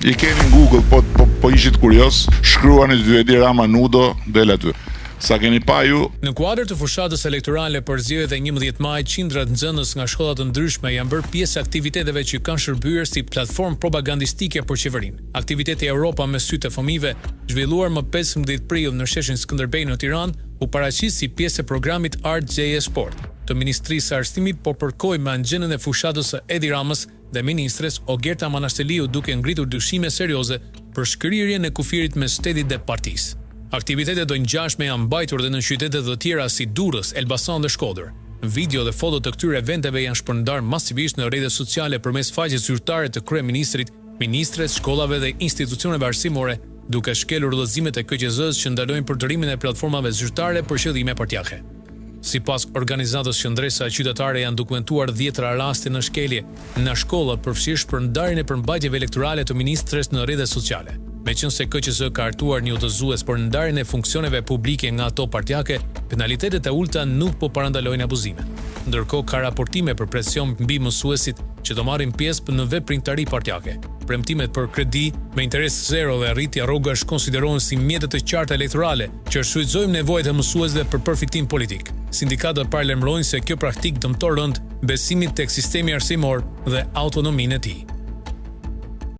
I keni në Google, po ishit kurios, shkruani Edi Rama Nudo, del aty. Sa keni pa ju? Në kuadër të fushatës elektorale për zgjedhjet e 11 maj, qindrat nxënës nga shkollat të ndryshme janë bërë pjesë aktiviteteve që kanë shërbyer si platformë propagandistike për qeverinë. Aktiviteti Europa me sy të fëmijëve, zhvilluar më 15 prill në sheshin Skënderbej në Tiranë, u paraqit si pjesë e programit Art JS Sport të Ministrisë së Arsimit, po përkoi me anxhenën e fushatës së Edi Ramës dhe ministres Ogerta Manashteliu, duke ngritur dyshime serioze për shkrirjen e kufirit mes shtetit dhe partisë. Aktivitetet do ngjashme janë mbajtur dhe në qytete të tjera si Durrës, Elbasan dhe Shkodër. Video dhe foto të këtyre eventeve janë shpërndarë masivisht në rrjetet sociale përmes faqes zyrtare të kryeministrit, ministres, shkollave dhe institucioneve arsimore, duke shkelur udhëzimet e KQZ-s që ndalojnë përdorimin e platformave zyrtare për qëllime partijake. Sipas organizatës qendresa qytetare janë dokumentuar 10 raste në shkelje në shkolla, përfshirë shpërndarjen e përmbajtjeve elektorale të ministres në rrjetet sociale. Meqense KQZ ka hartuar një udhëzues për ndarjen e funksioneve publike nga ato partijake, penalitetet e ulta nuk po parandalojnë abuzime. Ndërkohë ka raportime për presion mbi mësuesit që do marrin pjesë në veprimtari partijake. Premtimet për kredi me interes zero dhe rritja rrogash konsiderohen si mjete të qarta elektorale që shfrytëzojnë nevojat e mësuesve për përfitim politik. Sindikatët paralajmërojnë se kjo praktikë dëmton rënd besimit tek sistemi arsimor dhe autonominë e tij.